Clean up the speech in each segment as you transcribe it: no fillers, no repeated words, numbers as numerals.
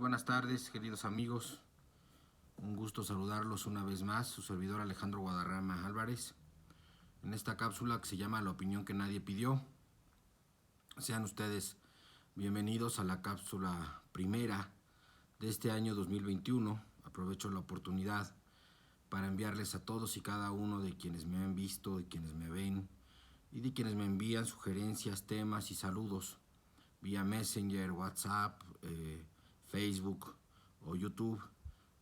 buenas tardes, queridos amigos. Un gusto saludarlos una vez más, su servidor Alejandro Guadarrama Álvarez, en esta cápsula que se llama La opinión que nadie pidió. Sean ustedes bienvenidos a la cápsula primera de este año 2021. Aprovecho la oportunidad para enviarles a todos y cada uno de quienes me han visto, de quienes me ven y de quienes me envían sugerencias, temas y saludos vía Messenger, WhatsApp, Facebook o YouTube,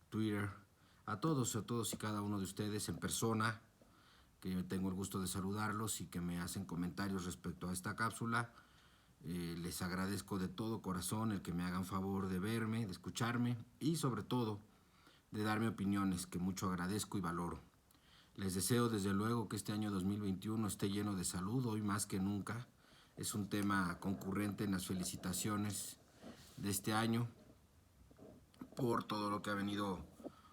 Twitter, a todos y cada uno de ustedes en persona, que tengo el gusto de saludarlos y que me hacen comentarios respecto a esta cápsula. Les agradezco de todo corazón el que me hagan favor de verme, de escucharme y sobre todo de darme opiniones, que mucho agradezco y valoro. Les deseo desde luego que este año 2021 esté lleno de salud, hoy más que nunca. Es un tema concurrente en las felicitaciones de este año por todo lo que ha venido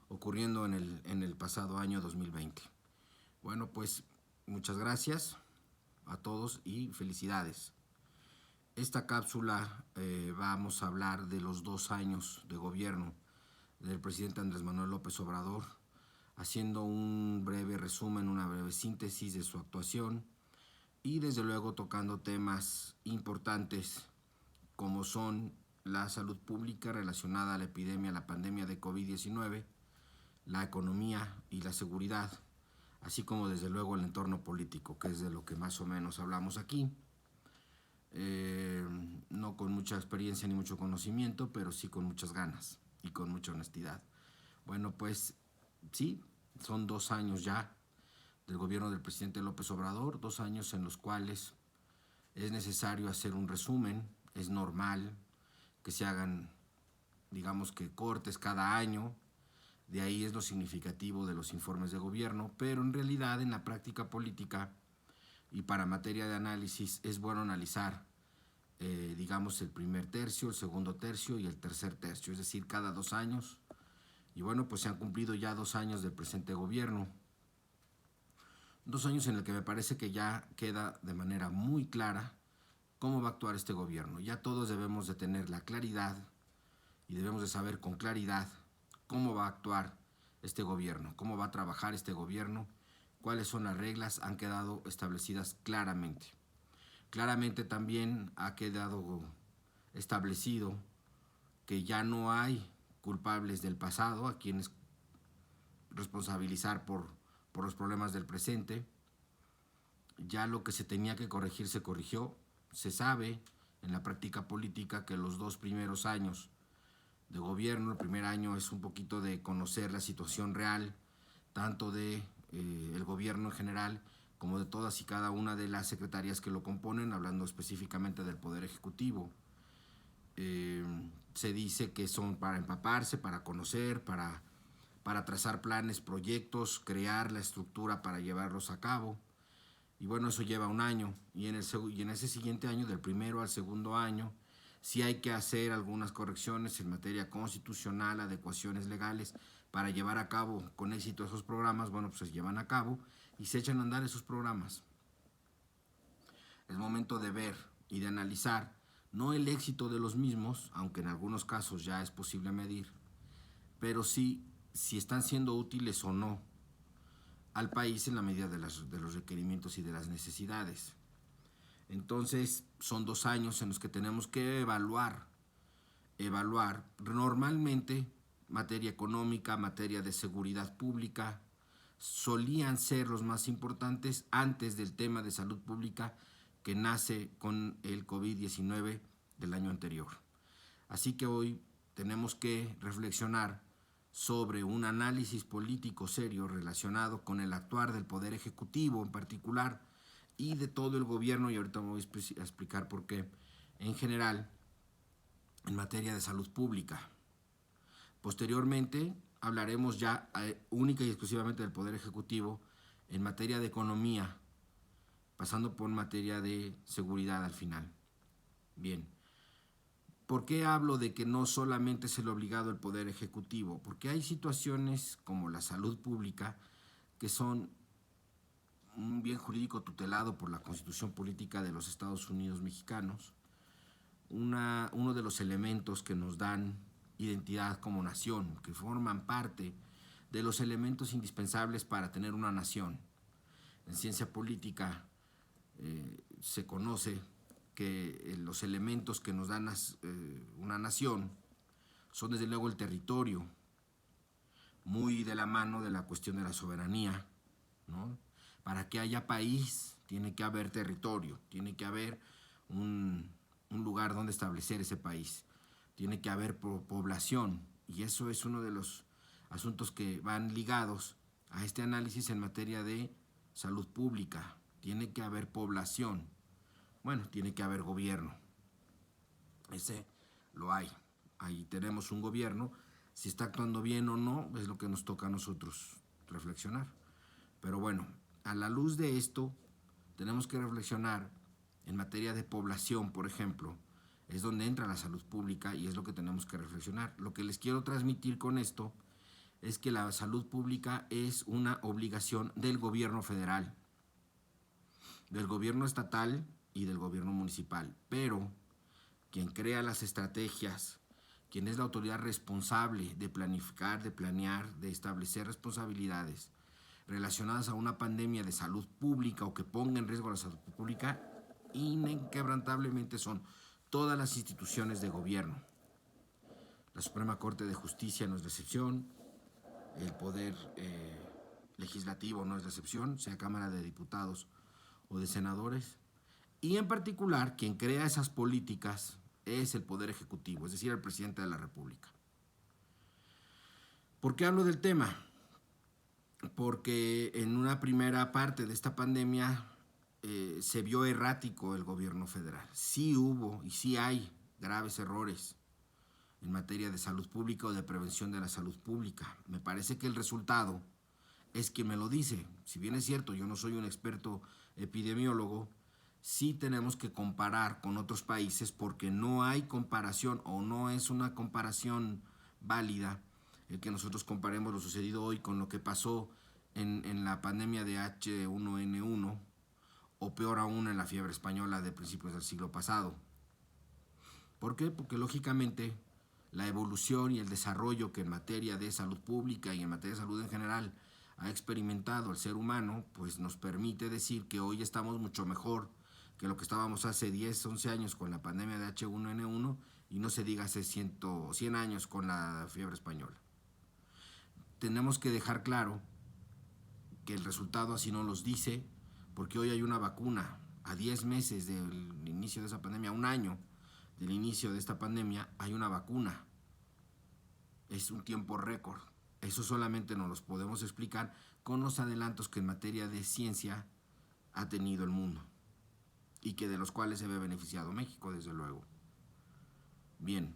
ocurriendo en el pasado año 2020. Bueno, pues muchas gracias a todos y felicidades. Esta cápsula vamos a hablar de los 2 años de gobierno del presidente Andrés Manuel López Obrador, haciendo un breve resumen, una breve síntesis de su actuación y desde luego tocando temas importantes como son la salud pública relacionada a la epidemia, la pandemia de COVID-19, la economía y la seguridad, así como desde luego el entorno político, que es de lo que más o menos hablamos aquí. No con mucha experiencia ni mucho conocimiento, pero sí con muchas ganas y con mucha honestidad. Bueno, pues sí, son 2 años ya del gobierno del presidente López Obrador, 2 años en los cuales es necesario hacer un resumen. Es normal que se hagan, digamos que cortes cada año, de ahí es lo significativo de los informes de gobierno, pero en realidad en la práctica política y para materia de análisis es bueno analizar, digamos, el primer tercio, el segundo tercio y el tercer tercio, es decir, cada 2 años. Y bueno, pues se han cumplido ya 2 años del presente gobierno. 2 años en el que me parece que ya queda de manera muy clara cómo va a actuar este gobierno. Ya todos debemos de tener la claridad y debemos de saber con claridad cómo va a actuar este gobierno, cómo va a trabajar este gobierno, cuáles son las reglas, han quedado establecidas claramente. Claramente también ha quedado establecido que ya no hay culpables del pasado a quienes responsabilizar por los problemas del presente. Ya lo que se tenía que corregir se corrigió. Se sabe en la práctica política que los 2 primeros años de gobierno, el primer año es un poquito de conocer la situación real, tanto de el gobierno en general como de todas y cada una de las secretarías que lo componen, hablando específicamente del Poder Ejecutivo. Se dice que son para empaparse, para conocer, para trazar planes, proyectos, crear la estructura para llevarlos a cabo. Y bueno, eso lleva 1 año. Y en ese siguiente año, del primero al segundo año, sí hay que hacer algunas correcciones en materia constitucional, adecuaciones legales, para llevar a cabo con éxito esos programas. Bueno, pues se llevan a cabo y se echan a andar esos programas. Es momento de ver y de analizar, no el éxito de los mismos, aunque en algunos casos ya es posible medir, pero sí si están siendo útiles o no al país en la medida de los requerimientos y de las necesidades. Entonces son 2 años en los que tenemos que evaluar normalmente materia económica, materia de seguridad pública, solían ser los más importantes antes del tema de salud pública que nace con el COVID-19 del año anterior. Así que hoy tenemos que reflexionar sobre un análisis político serio relacionado con el actuar del Poder Ejecutivo en particular y de todo el gobierno, y ahorita me voy a explicar por qué, en general, en materia de salud pública. Posteriormente hablaremos ya única y exclusivamente del Poder Ejecutivo en materia de economía, pasando por materia de seguridad al final. Bien. ¿Por qué hablo de que no solamente es el obligado el Poder Ejecutivo? Porque hay situaciones como la salud pública que son un bien jurídico tutelado por la Constitución Política de los Estados Unidos Mexicanos. Uno de los elementos que nos dan identidad como nación, que forman parte de los elementos indispensables para tener una nación. En ciencia política se conoce que los elementos que nos dan una nación son desde luego el territorio, muy de la mano de la cuestión de la soberanía, ¿no? Para que haya país tiene que haber territorio, tiene que haber un lugar donde establecer ese país, tiene que haber población, y eso es uno de los asuntos que van ligados a este análisis en materia de salud pública. Tiene que haber población, bueno, tiene que haber gobierno. Ese lo hay. Ahí tenemos un gobierno. Si está actuando bien o no, es lo que nos toca a nosotros reflexionar. Pero bueno, a la luz de esto, tenemos que reflexionar en materia de población, por ejemplo. Es donde entra la salud pública y es lo que tenemos que reflexionar. Lo que les quiero transmitir con esto es que la salud pública es una obligación del gobierno federal, del gobierno estatal y del gobierno municipal. Pero quien crea las estrategias, quien es la autoridad responsable de planificar, de planear, de establecer responsabilidades relacionadas a una pandemia de salud pública o que ponga en riesgo la salud pública, inquebrantablemente son todas las instituciones de gobierno. La Suprema Corte de Justicia no es la excepción, el Poder Legislativo no es la excepción, sea Cámara de Diputados o de Senadores, y en particular quien crea esas políticas es el Poder Ejecutivo, es decir, el Presidente de la República. ¿Por qué hablo del tema? Porque en una primera parte de esta pandemia se vio errático el gobierno federal. Sí hubo y sí hay graves errores en materia de salud pública o de prevención de la salud pública. Me parece que el resultado es quien me lo dice. Si bien es cierto, yo no soy un experto epidemiólogo, sí tenemos que comparar con otros países porque no hay comparación o no es una comparación válida el que nosotros comparemos lo sucedido hoy con lo que pasó en la pandemia de H1N1 o peor aún en la fiebre española de principios del siglo pasado. ¿Por qué? Porque lógicamente la evolución y el desarrollo que en materia de salud pública y en materia de salud en general ha experimentado el ser humano, pues nos permite decir que hoy estamos mucho mejor que lo que estábamos hace 10, 11 años con la pandemia de H1N1 y no se diga hace 100 años con la fiebre española. Tenemos que dejar claro que el resultado así no los dice, porque hoy hay una vacuna. A 10 meses del inicio de esa pandemia, a un año del inicio de esta pandemia, hay una vacuna. Es un tiempo récord. Eso solamente nos los podemos explicar con los adelantos que en materia de ciencia ha tenido el mundo y que de los cuales se ve beneficiado México, desde luego. Bien.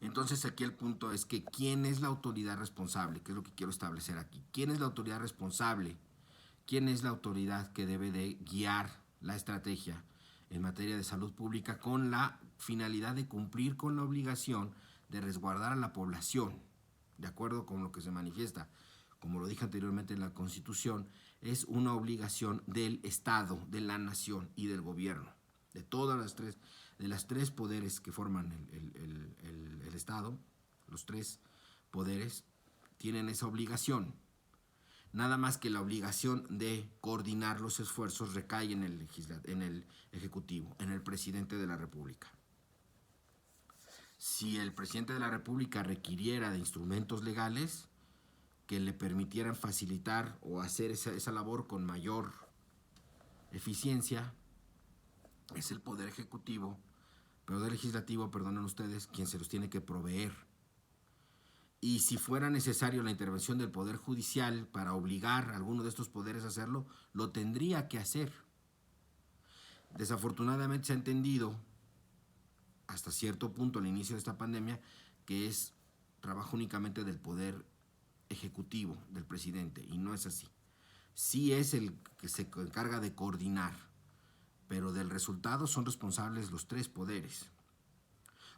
Entonces aquí el punto es que ¿quién es la autoridad responsable? Que es lo que quiero establecer aquí. ¿Quién es la autoridad responsable? ¿Quién es la autoridad que debe de guiar la estrategia en materia de salud pública con la finalidad de cumplir con la obligación de resguardar a la población? De acuerdo con lo que se manifiesta, como lo dije anteriormente en la Constitución, es una obligación del Estado, de la nación y del gobierno, de todas las tres poderes que forman el Estado. Los tres poderes tienen esa obligación. Nada más que la obligación de coordinar los esfuerzos recae en el Ejecutivo, en el Presidente de la República. Si el Presidente de la República requiriera de instrumentos legales que le permitieran facilitar o hacer esa labor con mayor eficiencia, es el Poder Legislativo, perdonen ustedes, quien se los tiene que proveer. Y si fuera necesario la intervención del Poder Judicial para obligar a alguno de estos poderes a hacerlo, lo tendría que hacer. Desafortunadamente se ha entendido, hasta cierto punto al inicio de esta pandemia, que es trabajo únicamente del Poder Ejecutivo, del presidente, y no es así. Sí es el que se encarga de coordinar, pero del resultado son responsables los tres poderes.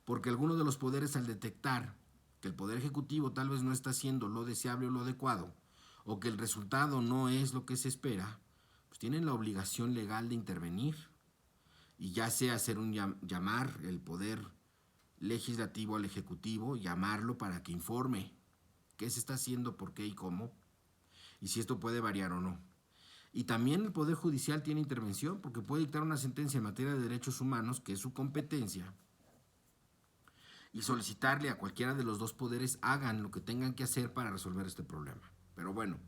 Porque alguno de los poderes, al detectar que el Poder Ejecutivo tal vez no está haciendo lo deseable o lo adecuado, o que el resultado no es lo que se espera, pues tienen la obligación legal de intervenir, y ya sea hacer llamar el Poder legislativo al ejecutivo, llamarlo para que informe qué se está haciendo, por qué y cómo, y si esto puede variar o no. Y también el Poder Judicial tiene intervención porque puede dictar una sentencia en materia de derechos humanos, que es su competencia, y solicitarle a cualquiera de los dos poderes hagan lo que tengan que hacer para resolver este problema. Pero bueno,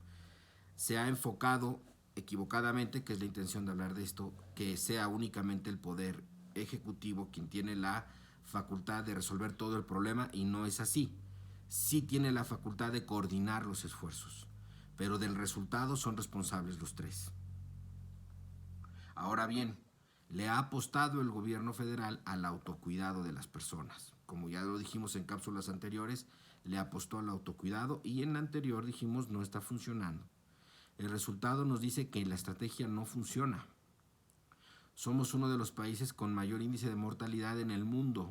se ha enfocado equivocadamente, que es la intención de hablar de esto, que sea únicamente el Poder Ejecutivo quien tiene la facultad de resolver todo el problema, y no es así. Sí tiene la facultad de coordinar los esfuerzos, pero del resultado son responsables los tres. Ahora bien, le ha apostado el gobierno federal al autocuidado de las personas. Como ya lo dijimos en cápsulas anteriores, le apostó al autocuidado, y en la anterior dijimos no está funcionando. El resultado nos dice que la estrategia no funciona. Somos uno de los países con mayor índice de mortalidad en el mundo.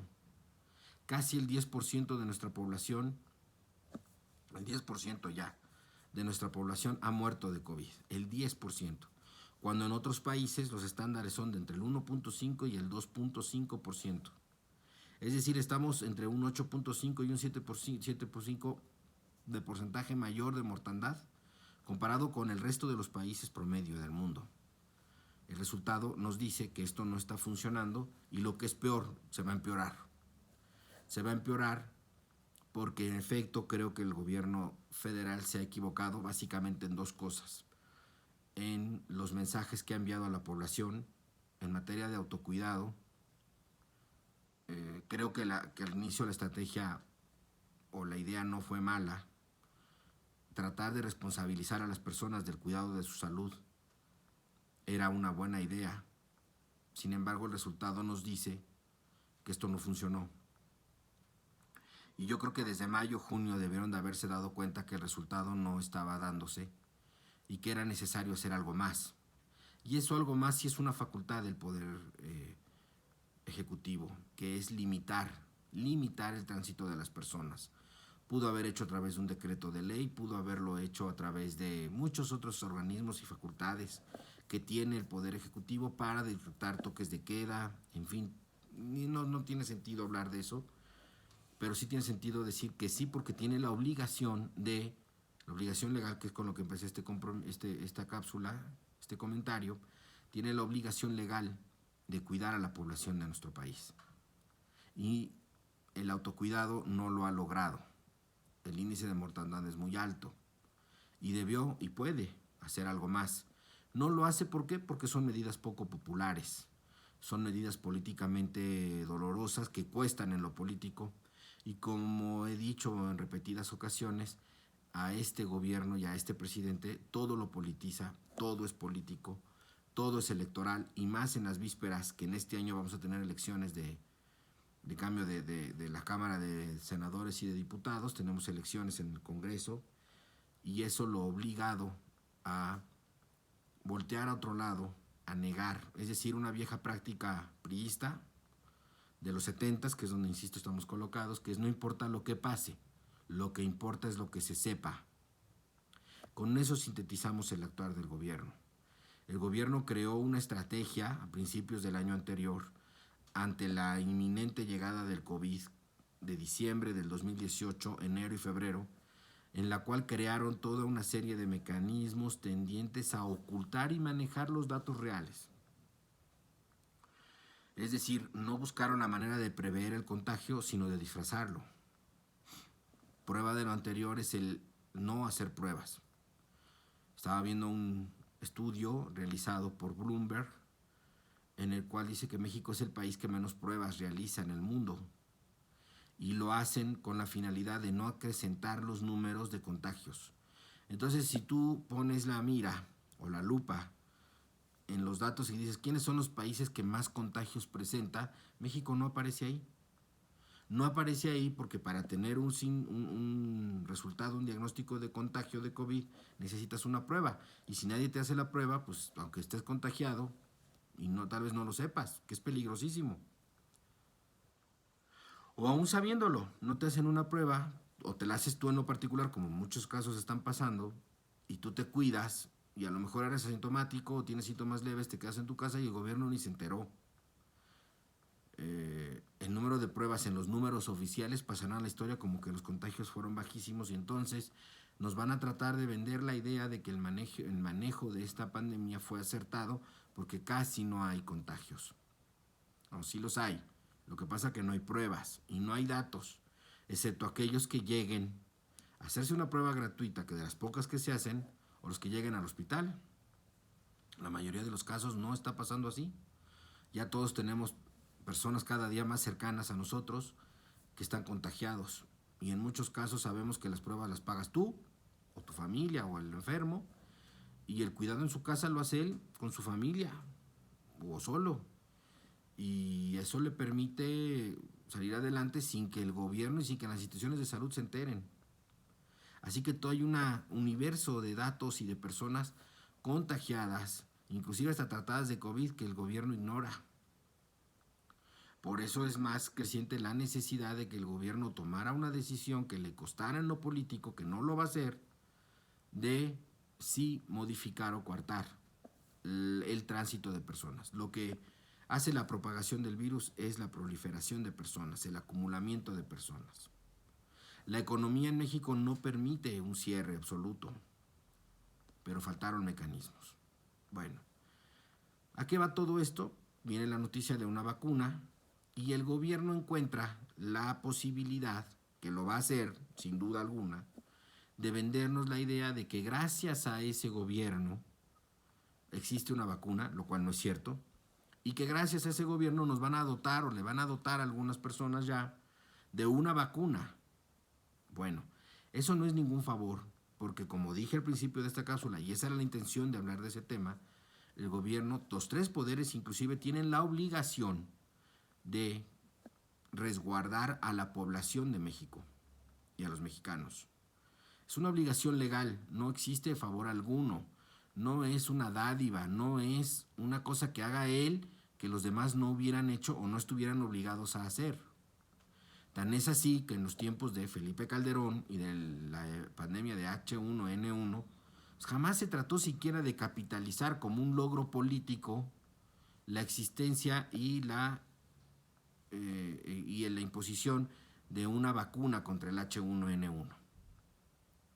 Casi el 10% de nuestra población, el 10% ya, de nuestra población ha muerto de COVID. El 10%. Cuando en otros países los estándares son de entre el 1.5 y el 2.5%. Es decir, estamos entre un 8.5 y un 7.5 de porcentaje mayor de mortandad comparado con el resto de los países promedio del mundo. El resultado nos dice que esto no está funcionando, y lo que es peor, se va a empeorar. Se va a empeorar porque en efecto creo que el gobierno federal se ha equivocado básicamente en dos cosas: en los mensajes que ha enviado a la población en materia de autocuidado. Creo que al inicio la estrategia o la idea no fue mala. Tratar de responsabilizar a las personas del cuidado de su salud era una buena idea. Sin embargo, el resultado nos dice que esto no funcionó. Y yo creo que desde mayo, junio debieron de haberse dado cuenta que el resultado no estaba dándose y que era necesario hacer algo más. Y eso algo más sí es una facultad del Poder Ejecutivo, que es limitar el tránsito de las personas. Pudo haber hecho a través de un decreto de ley, pudo haberlo hecho a través de muchos otros organismos y facultades que tiene el Poder Ejecutivo para disfrutar toques de queda, en fin. No tiene sentido hablar de eso, pero sí tiene sentido decir que sí, porque tiene la obligación legal, que es con lo que empecé esta cápsula, este comentario, tiene la obligación legal de cuidar a la población de nuestro país. Y el autocuidado no lo ha logrado. El índice de mortandad es muy alto y debió y puede hacer algo más. No lo hace, ¿por qué? Porque son medidas poco populares, son medidas políticamente dolorosas que cuestan en lo político, y como he dicho en repetidas ocasiones, a este gobierno y a este presidente todo lo politiza, todo es político, todo es electoral, y más en las vísperas que en este año vamos a tener elecciones de cambio de la Cámara de Senadores y de Diputados. Tenemos elecciones en el Congreso, y eso lo ha obligado a voltear a otro lado, a negar, es decir, una vieja práctica priista de los 70s, que es donde, insisto, estamos colocados, que es no importa lo que pase, lo que importa es lo que se sepa. Con eso sintetizamos el actuar del gobierno. El gobierno creó una estrategia a principios del año anterior ante la inminente llegada del COVID de diciembre del 2018, enero y febrero, en la cual crearon toda una serie de mecanismos tendientes a ocultar y manejar los datos reales. Es decir, no buscaron la manera de prever el contagio, sino de disfrazarlo. Prueba de lo anterior es el no hacer pruebas. Estaba viendo un estudio realizado por Bloomberg, en el cual dice que México es el país que menos pruebas realiza en el mundo, y lo hacen con la finalidad de no acrecentar los números de contagios. Entonces, si tú pones la mira o la lupa en los datos y dices quiénes son los países que más contagios presenta, México no aparece ahí. No aparece ahí porque para tener un resultado, un diagnóstico de contagio de COVID, necesitas una prueba. Y si nadie te hace la prueba, pues aunque estés contagiado y tal vez no lo sepas, que es peligrosísimo. O aún sabiéndolo, no te hacen una prueba, o te la haces tú en lo particular, como en muchos casos están pasando, y tú te cuidas, y a lo mejor eres asintomático o tienes síntomas leves, te quedas en tu casa y el gobierno ni se enteró. En el número de pruebas en los números oficiales pasará a la historia como que los contagios fueron bajísimos y entonces nos van a tratar de vender la idea de que el manejo de esta pandemia fue acertado porque casi no hay contagios. No, sí los hay. Lo que pasa es que no hay pruebas y no hay datos, excepto aquellos que lleguen a hacerse una prueba gratuita, que de las pocas que se hacen, o los que lleguen al hospital. La mayoría de los casos no está pasando así. Ya todos tenemos personas cada día más cercanas a nosotros que están contagiados. Y en muchos casos sabemos que las pruebas las pagas tú, o tu familia, o el enfermo. Y el cuidado en su casa lo hace él con su familia, o solo. Y eso le permite salir adelante sin que el gobierno y sin que las instituciones de salud se enteren. Así que todo hay un universo de datos y de personas contagiadas, inclusive hasta tratadas de COVID, que el gobierno ignora. Por eso es más creciente la necesidad de que el gobierno tomara una decisión que le costara en lo político, que no lo va a hacer, de sí modificar o coartar el tránsito de personas. Lo que hace la propagación del virus es la proliferación de personas, el acumulamiento de personas. La economía en México no permite un cierre absoluto, pero faltaron mecanismos. Bueno, ¿a qué va todo esto? Viene la noticia de una vacuna y el gobierno encuentra la posibilidad, que lo va a hacer sin duda alguna, de vendernos la idea de que gracias a ese gobierno existe una vacuna, lo cual no es cierto, y que gracias a ese gobierno nos van a dotar o le van a dotar a algunas personas ya de una vacuna. Bueno, eso no es ningún favor, porque como dije al principio de esta cápsula, y esa era la intención de hablar de ese tema, el gobierno, los tres poderes inclusive tienen la obligación de resguardar a la población de México y a los mexicanos. Es una obligación legal, no existe favor alguno, no es una dádiva, no es una cosa que haga él que los demás no hubieran hecho o no estuvieran obligados a hacer. Tan es así que en los tiempos de Felipe Calderón y de la pandemia de H1N1, pues jamás se trató siquiera de capitalizar como un logro político la existencia y la imposición de una vacuna contra el H1N1.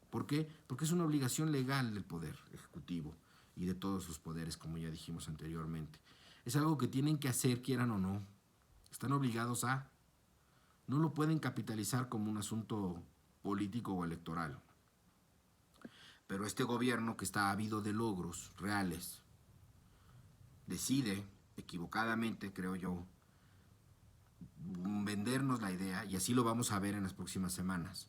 ¿Por qué? Porque es una obligación legal del Poder Ejecutivo y de todos sus poderes, como ya dijimos anteriormente. Es algo que tienen que hacer, quieran o no. Están obligados a. No lo pueden capitalizar como un asunto político o electoral. Pero este gobierno, que está ávido de logros reales, decide, equivocadamente creo yo, vendernos la idea, y así lo vamos a ver en las próximas semanas,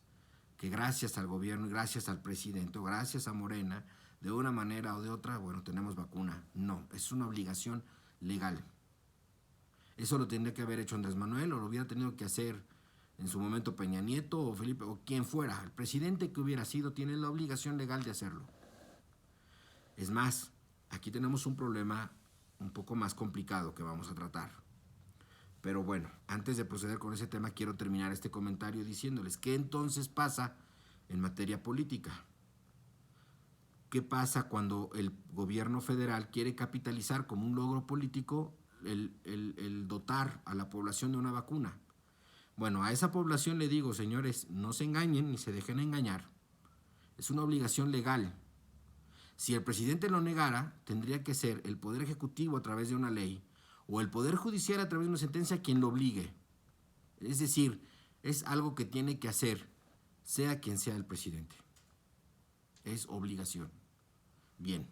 que gracias al gobierno y gracias al presidente o gracias a Morena, de una manera o de otra, bueno, tenemos vacuna. No, es una obligación legal. Eso lo tendría que haber hecho Andrés Manuel, o lo hubiera tenido que hacer en su momento Peña Nieto o Felipe, o quien fuera. El presidente que hubiera sido tiene la obligación legal de hacerlo. Es más, aquí tenemos un problema un poco más complicado que vamos a tratar. Pero bueno, antes de proceder con ese tema, quiero terminar este comentario diciéndoles qué entonces pasa en materia política. ¿Qué pasa cuando el gobierno federal quiere capitalizar como un logro político el dotar a la población de una vacuna? Bueno, a esa población le digo, señores, no se engañen ni se dejen engañar. Es una obligación legal. Si el presidente lo negara, tendría que ser el Poder Ejecutivo a través de una ley o el Poder Judicial a través de una sentencia quien lo obligue. Es decir, es algo que tiene que hacer, sea quien sea el presidente. Es obligación. Bien.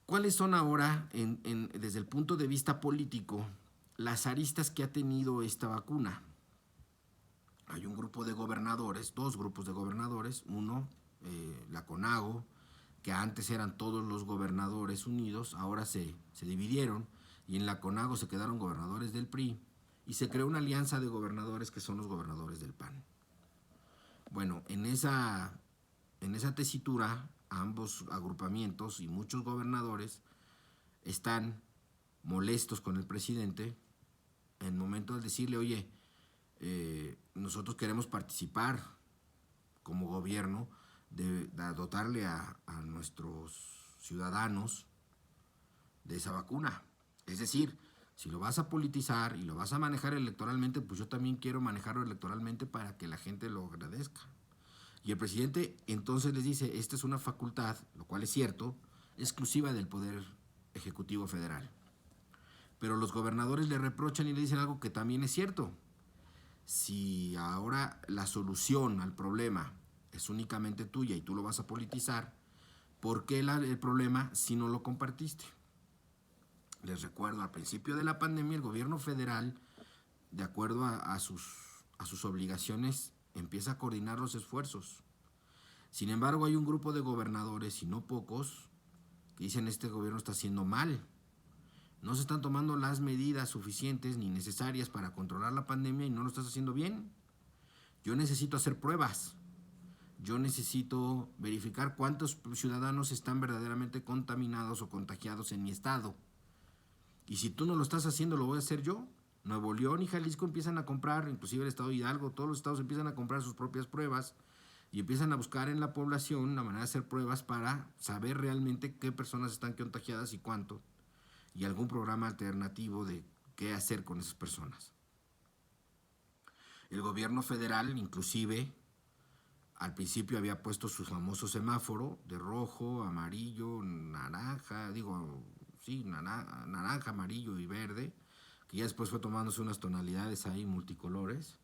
¿Cuáles son ahora, desde el punto de vista político, las aristas que ha tenido esta vacuna? Hay un grupo de gobernadores, dos grupos de gobernadores, uno, la CONAGO, que antes eran todos los gobernadores unidos, ahora se dividieron y en la CONAGO se quedaron gobernadores del PRI y se creó una alianza de gobernadores que son los gobernadores del PAN. Bueno, en esa tesitura, ambos agrupamientos y muchos gobernadores están molestos con el presidente en el momento de decirle, oye, nosotros queremos participar como gobierno de dotarle a nuestros ciudadanos de esa vacuna. Es decir, Si lo vas a politizar y lo vas a manejar electoralmente, pues yo también quiero manejarlo electoralmente para que la gente lo agradezca. Y el presidente entonces les dice, esta es una facultad, lo cual es cierto, exclusiva del Poder Ejecutivo Federal. Pero los gobernadores le reprochan y le dicen algo que también es cierto. Si ahora la solución al problema es únicamente tuya y tú lo vas a politizar, ¿por qué el problema si no lo compartiste? Les recuerdo, al principio de la pandemia el gobierno federal, de acuerdo a sus obligaciones, empieza a coordinar los esfuerzos. Sin embargo, hay un grupo de gobernadores, y no pocos, que dicen este gobierno está haciendo mal. No se están tomando las medidas suficientes ni necesarias para controlar la pandemia y no lo estás haciendo bien. Yo necesito hacer pruebas. Yo necesito verificar cuántos ciudadanos están verdaderamente contaminados o contagiados en mi estado. Y si tú no lo estás haciendo, lo voy a hacer yo. Nuevo León y Jalisco empiezan a comprar, inclusive el estado de Hidalgo, todos los estados empiezan a comprar sus propias pruebas y empiezan a buscar en la población la manera de hacer pruebas para saber realmente qué personas están contagiadas y cuánto, y algún programa alternativo de qué hacer con esas personas. El gobierno federal, inclusive, al principio había puesto su famoso semáforo de rojo, amarillo, naranja, naranja, amarillo y verde, que ya después fue tomándose unas tonalidades ahí multicolores,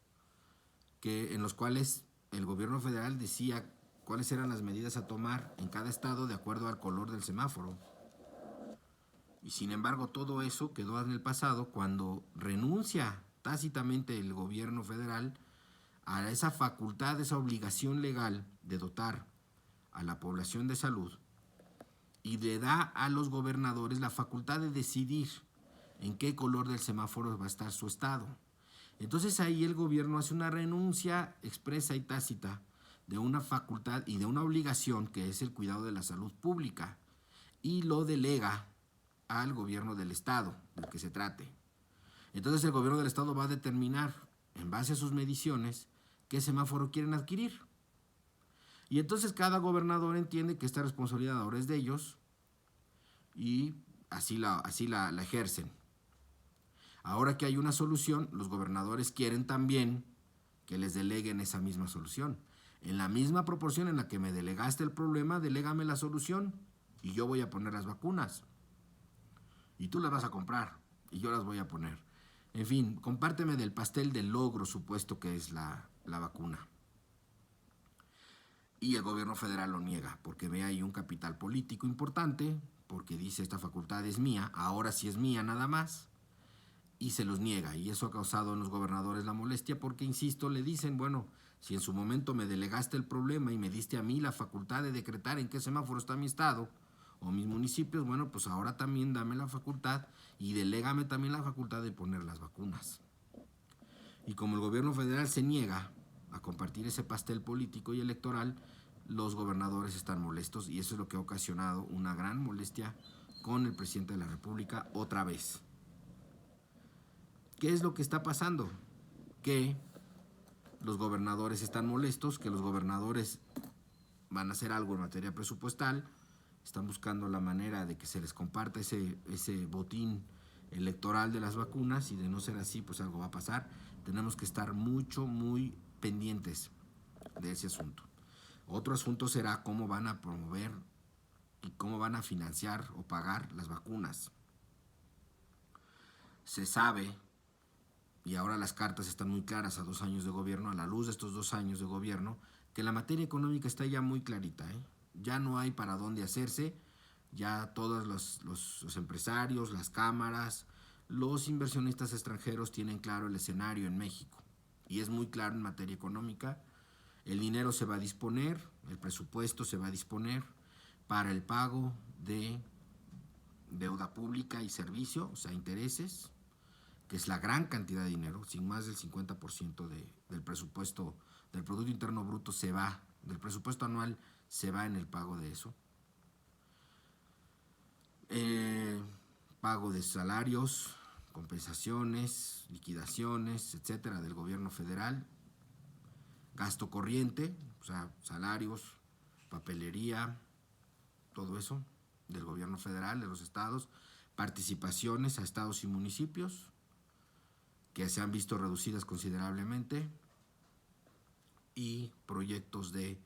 en los cuales el gobierno federal decía cuáles eran las medidas a tomar en cada estado de acuerdo al color del semáforo. Y sin embargo todo eso quedó en el pasado cuando renuncia tácitamente el gobierno federal a esa facultad, esa obligación legal de dotar a la población de salud y le da a los gobernadores la facultad de decidir en qué color del semáforo va a estar su estado. Entonces ahí el gobierno hace una renuncia expresa y tácita de una facultad y de una obligación que es el cuidado de la salud pública y lo delega al gobierno del estado, del que se trate. Entonces el gobierno del estado va a determinar, en base a sus mediciones, qué semáforo quieren adquirir. Y entonces cada gobernador entiende que esta responsabilidad ahora es de ellos y así la ejercen. Ahora que hay una solución, los gobernadores quieren también que les deleguen esa misma solución. En la misma proporción en la que me delegaste el problema, delégame la solución y yo voy a poner las vacunas. Y tú las vas a comprar y yo las voy a poner. En fin, compárteme del pastel del logro supuesto que es la vacuna. Y el gobierno federal lo niega porque ve ahí un capital político importante, porque dice esta facultad es mía, ahora sí es mía nada más, y se los niega. Y eso ha causado en los gobernadores la molestia porque, insisto, le dicen, bueno, si en su momento me delegaste el problema y me diste a mí la facultad de decretar en qué semáforo está mi estado o mis municipios, bueno, pues ahora también dame la facultad y delégame también la facultad de poner las vacunas. Y como el gobierno federal se niega a compartir ese pastel político y electoral, los gobernadores están molestos y eso es lo que ha ocasionado una gran molestia con el presidente de la República otra vez. ¿Qué es lo que está pasando? Que los gobernadores están molestos, que los gobernadores van a hacer algo en materia presupuestal, están buscando la manera de que se les comparta ese botín electoral de las vacunas y de no ser así, pues algo va a pasar. Tenemos que estar muy pendientes de ese asunto. Otro asunto será cómo van a promover y cómo van a financiar o pagar las vacunas. Se sabe, y ahora las cartas están muy claras a 2 años de gobierno, a la luz de estos 2 años de gobierno, que la materia económica está ya muy clarita, Ya no hay para dónde hacerse, ya todos los empresarios, las cámaras, los inversionistas extranjeros tienen claro el escenario en México. Y es muy claro en materia económica. El dinero se va a disponer, el presupuesto se va a disponer para el pago de deuda pública y servicio, o sea, intereses, que es la gran cantidad de dinero, sin más del 50% del presupuesto, del Producto Interno Bruto se va, del presupuesto anual se va en el pago de eso. Pago de salarios, compensaciones, liquidaciones, etcétera, del gobierno federal. Gasto corriente, o sea, salarios, papelería, todo eso, del gobierno federal, de los estados, participaciones a estados y municipios, que se han visto reducidas considerablemente, y proyectos de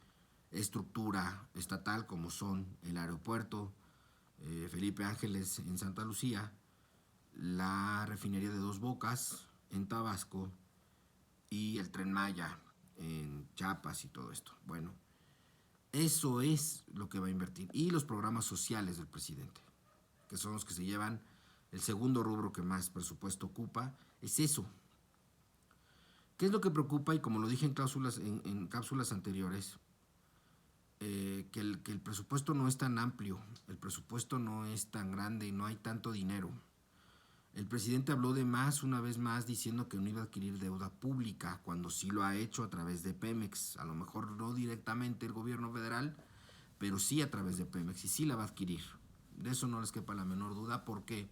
estructura estatal como son el aeropuerto Felipe Ángeles en Santa Lucía, la refinería de Dos Bocas en Tabasco y el Tren Maya en Chiapas y todo esto. Bueno, eso es lo que va a invertir. Y los programas sociales del presidente, que son los que se llevan el segundo rubro que más presupuesto ocupa, es eso. ¿Qué es lo que preocupa? Y como lo dije en cápsulas anteriores, que el presupuesto no es tan amplio, el presupuesto no es tan grande y no hay tanto dinero. El presidente habló de más, una vez más, diciendo que no iba a adquirir deuda pública, cuando sí lo ha hecho a través de Pemex. A lo mejor no directamente el gobierno federal, pero sí a través de Pemex, y sí la va a adquirir. De eso no les quepa la menor duda. ¿Por qué?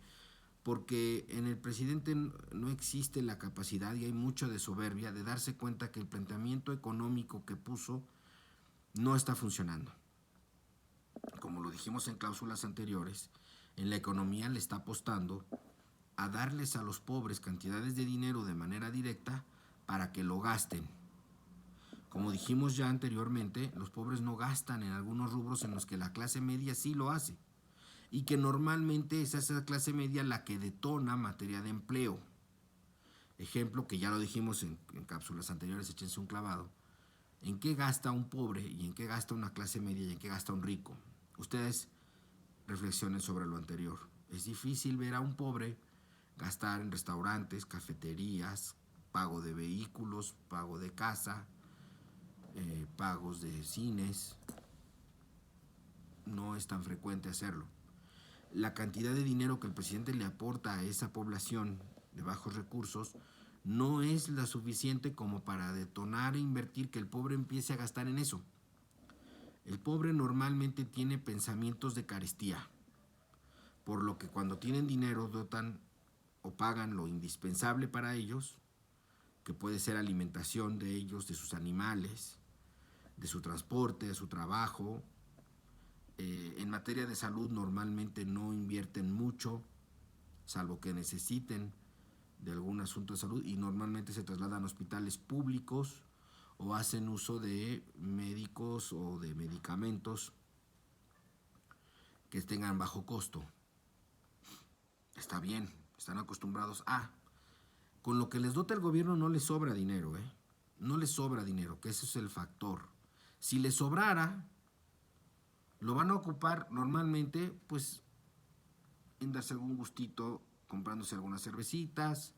Porque en el presidente no existe la capacidad, y hay mucha de soberbia, de darse cuenta que el planteamiento económico que puso no está funcionando. Como lo dijimos en cláusulas anteriores, en la economía le está apostando a darles a los pobres cantidades de dinero de manera directa para que lo gasten. Como dijimos ya anteriormente, los pobres no gastan en algunos rubros en los que la clase media sí lo hace, y que normalmente es esa clase media la que detona materia de empleo. Ejemplo que ya lo dijimos en cápsulas anteriores, échense un clavado. ¿En qué gasta un pobre y en qué gasta una clase media y en qué gasta un rico? Ustedes reflexionen sobre lo anterior. Es difícil ver a un pobre gastar en restaurantes, cafeterías, pago de vehículos, pago de casa, pagos de cines. No es tan frecuente hacerlo. La cantidad de dinero que el presidente le aporta a esa población de bajos recursos no es la suficiente como para detonar e invertir que el pobre empiece a gastar en eso. El pobre normalmente tiene pensamientos de carestía, por lo que cuando tienen dinero dotan o pagan lo indispensable para ellos, que puede ser alimentación de ellos, de sus animales, de su transporte, de su trabajo. En materia de salud normalmente no invierten mucho, salvo que necesiten de algún asunto de salud, y normalmente se trasladan a hospitales públicos o hacen uso de médicos o de medicamentos que tengan bajo costo. Está bien, están acostumbrados a... Con lo que les dota el gobierno no les sobra dinero, no les sobra dinero, que ese es el factor. Si les sobrara, lo van a ocupar normalmente, pues, en darse algún gustito, comprándose algunas cervecitas.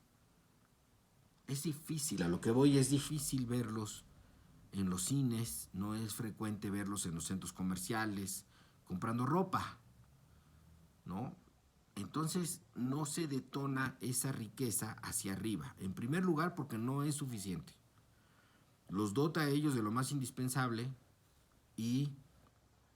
Es difícil, a lo que voy, es difícil verlos en los cines, no es frecuente verlos en los centros comerciales, comprando ropa, ¿no? Entonces no se detona esa riqueza hacia arriba. En primer lugar, porque no es suficiente. Los dota a ellos de lo más indispensable, y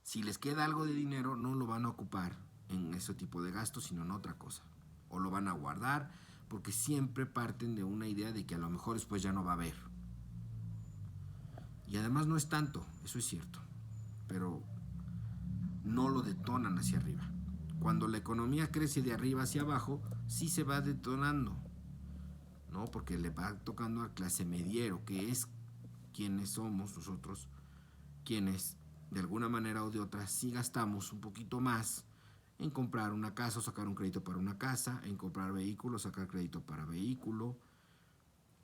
si les queda algo de dinero no lo van a ocupar en ese tipo de gastos, sino en otra cosa. O lo van a guardar, porque siempre parten de una idea de que a lo mejor después ya no va a haber. Y además no es tanto, eso es cierto, pero no lo detonan hacia arriba. Cuando la economía crece de arriba hacia abajo, sí se va detonando, ¿no? Porque le va tocando a clase mediero, que es quienes somos nosotros, quienes de alguna manera o de otra sí gastamos un poquito más en comprar una casa o sacar un crédito para una casa, en comprar vehículos, sacar crédito para vehículo,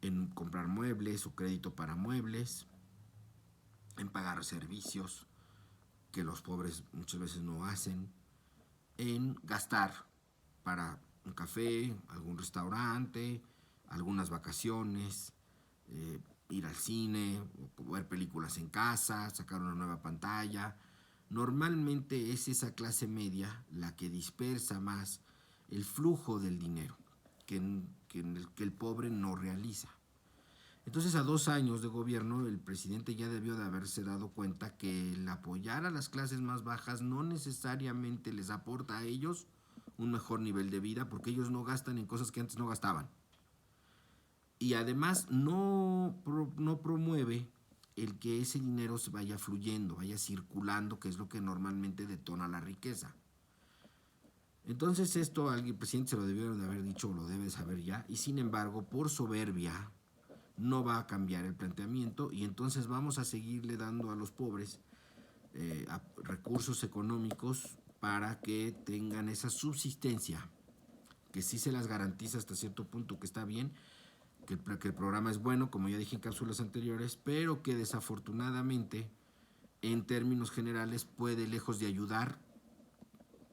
en comprar muebles o crédito para muebles, en pagar servicios que los pobres muchas veces no hacen, en gastar para un café, algún restaurante, algunas vacaciones, ir al cine, ver películas en casa, sacar una nueva pantalla. Normalmente es esa clase media la que dispersa más el flujo del dinero que el pobre no realiza. Entonces, a 2 años de gobierno, el presidente ya debió de haberse dado cuenta que el apoyar a las clases más bajas no necesariamente les aporta a ellos un mejor nivel de vida, porque ellos no gastan en cosas que antes no gastaban. Y además no promueve el que ese dinero se vaya fluyendo, vaya circulando, que es lo que normalmente detona la riqueza. Entonces esto el presidente se lo debieron de haber dicho o lo debe saber ya, y sin embargo, por soberbia, no va a cambiar el planteamiento y entonces vamos a seguirle dando a los pobres recursos económicos para que tengan esa subsistencia, que sí se las garantiza hasta cierto punto, que está bien, que el programa es bueno, como ya dije en cápsulas anteriores, pero que desafortunadamente, en términos generales, puede, lejos de ayudar,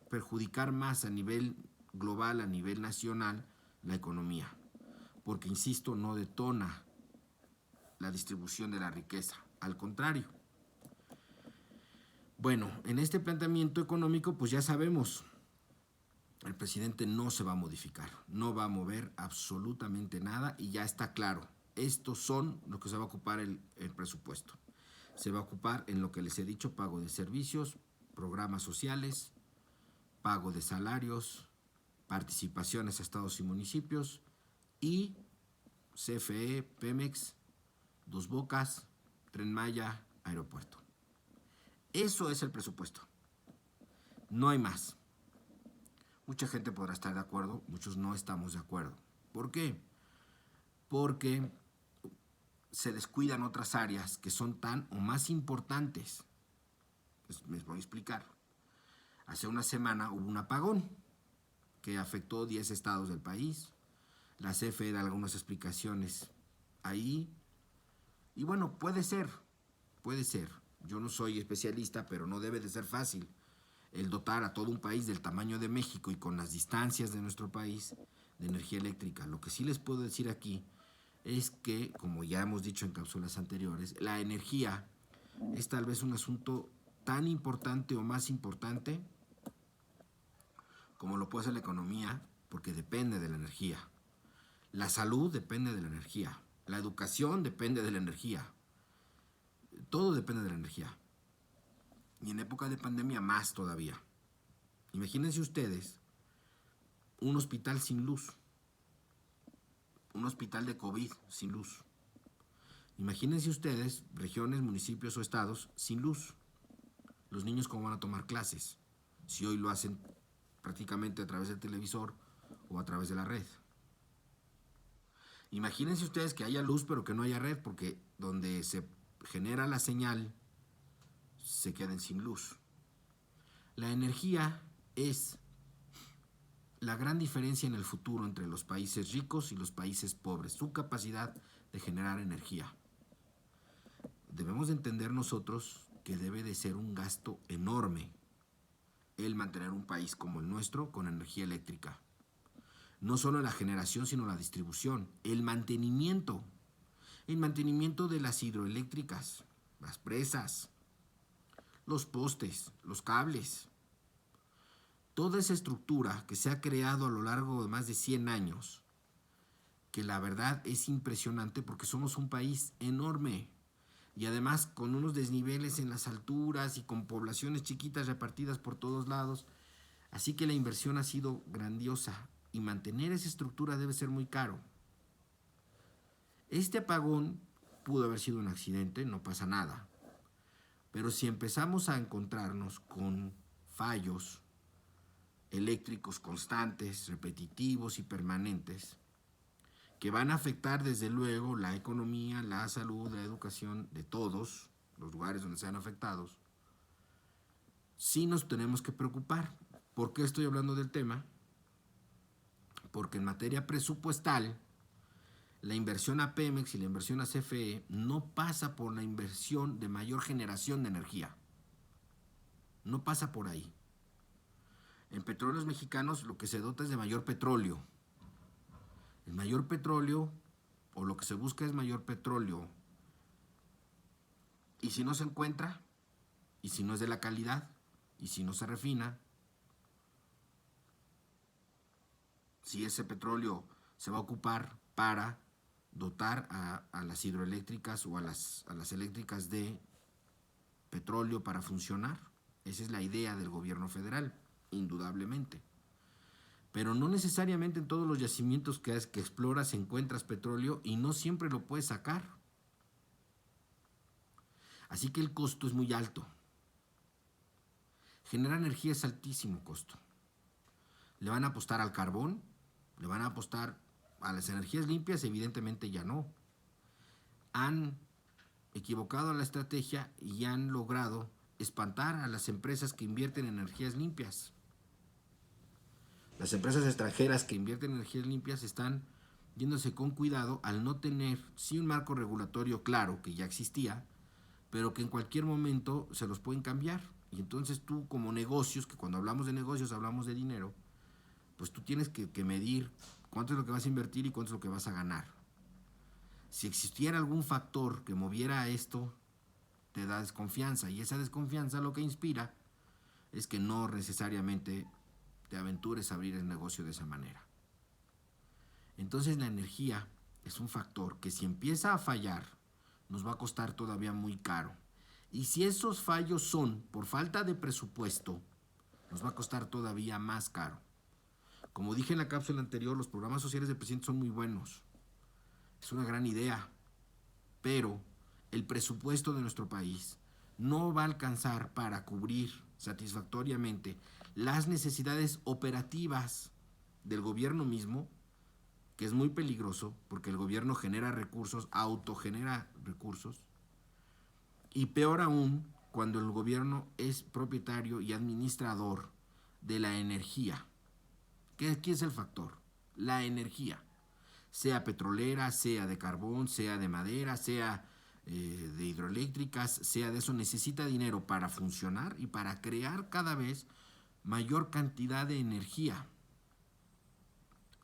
perjudicar más a nivel global, a nivel nacional, la economía. Porque, insisto, no detona la distribución de la riqueza, al contrario. Bueno, en este planteamiento económico, pues ya sabemos, el presidente no se va a modificar, no va a mover absolutamente nada y ya está claro. Estos son lo que se va a ocupar el presupuesto. Se va a ocupar en lo que les he dicho: pago de servicios, programas sociales, pago de salarios, participaciones a estados y municipios y CFE, Pemex, Dos Bocas, Tren Maya, aeropuerto. Eso es el presupuesto. No hay más. Mucha gente podrá estar de acuerdo, muchos no estamos de acuerdo. ¿Por qué? Porque se descuidan otras áreas que son tan o más importantes. Les voy a explicar. Hace una semana hubo un apagón que afectó 10 estados del país. La CFE da algunas explicaciones ahí. Y bueno, puede ser. Yo no soy especialista, pero no debe de ser fácil el dotar a todo un país del tamaño de México y con las distancias de nuestro país de energía eléctrica. Lo que sí les puedo decir aquí es que, como ya hemos dicho en cápsulas anteriores, la energía es tal vez un asunto tan importante o más importante como lo puede ser la economía, porque depende de la energía. La salud depende de la energía. La educación depende de la energía. Todo depende de la energía. Y en época de pandemia más todavía. Imagínense ustedes un hospital sin luz. Un hospital de COVID sin luz. Imagínense ustedes regiones, municipios o estados sin luz. Los niños cómo van a tomar clases, si hoy lo hacen prácticamente a través del televisor o a través de la red. Imagínense ustedes que haya luz pero que no haya red, porque donde se genera la señal se queden sin luz. La energía es la gran diferencia en el futuro entre los países ricos y los países pobres, su capacidad de generar energía. Debemos de entender nosotros que debe de ser un gasto enorme el mantener un país como el nuestro con energía eléctrica. No solo la generación, sino la distribución, el mantenimiento de las hidroeléctricas, las presas, los postes, los cables. Toda esa estructura que se ha creado a lo largo de más de 100 años, que la verdad es impresionante porque somos un país enorme y además con unos desniveles en las alturas y con poblaciones chiquitas repartidas por todos lados. Así que la inversión ha sido grandiosa y mantener esa estructura debe ser muy caro. Este apagón pudo haber sido un accidente, no pasa nada. Pero si empezamos a encontrarnos con fallos eléctricos constantes, repetitivos y permanentes, que van a afectar desde luego la economía, la salud, la educación de todos los lugares donde sean afectados, sí nos tenemos que preocupar. ¿Por qué estoy hablando del tema? Porque en materia presupuestal, la inversión a Pemex y la inversión a CFE no pasa por la inversión de mayor generación de energía. No pasa por ahí. En Petróleos Mexicanos lo que se dota es de mayor petróleo. El mayor petróleo, o lo que se busca es mayor petróleo. Y si no se encuentra, y si no es de la calidad, y si no se refina, si ese petróleo se va a ocupar para dotar a las hidroeléctricas o a las eléctricas de petróleo para funcionar. Esa es la idea del gobierno federal, indudablemente. Pero no necesariamente en todos los yacimientos que exploras encuentras petróleo y no siempre lo puedes sacar. Así que el costo es muy alto. Generar energía es altísimo costo. ¿Le van a apostar al carbón? ¿Le van a apostar a las energías limpias? Evidentemente ya no. Han equivocado la estrategia y han logrado espantar a las empresas que invierten en energías limpias. Las empresas extranjeras que invierten en energías limpias están yéndose con cuidado al no tener, sí, un marco regulatorio claro que ya existía, pero que en cualquier momento se los pueden cambiar. Y entonces tú, como negocios, que cuando hablamos de negocios hablamos de dinero, pues tú tienes que medir cuánto es lo que vas a invertir y cuánto es lo que vas a ganar. Si existiera algún factor que moviera esto, te da desconfianza, y esa desconfianza lo que inspira es que no necesariamente te aventures a abrir el negocio de esa manera. Entonces la energía es un factor que, si empieza a fallar, nos va a costar todavía muy caro. Y si esos fallos son por falta de presupuesto, nos va a costar todavía más caro. Como dije en la cápsula anterior, los programas sociales del presidente son muy buenos. Es una gran idea, pero el presupuesto de nuestro país no va a alcanzar para cubrir satisfactoriamente las necesidades operativas del gobierno mismo, que es muy peligroso porque el gobierno genera recursos, autogenera recursos, y peor aún cuando el gobierno es propietario y administrador de la energía. ¿Qué es el factor? La energía, sea petrolera, sea de carbón, sea de madera, sea de hidroeléctricas, sea de eso, necesita dinero para funcionar y para crear cada vez mayor cantidad de energía.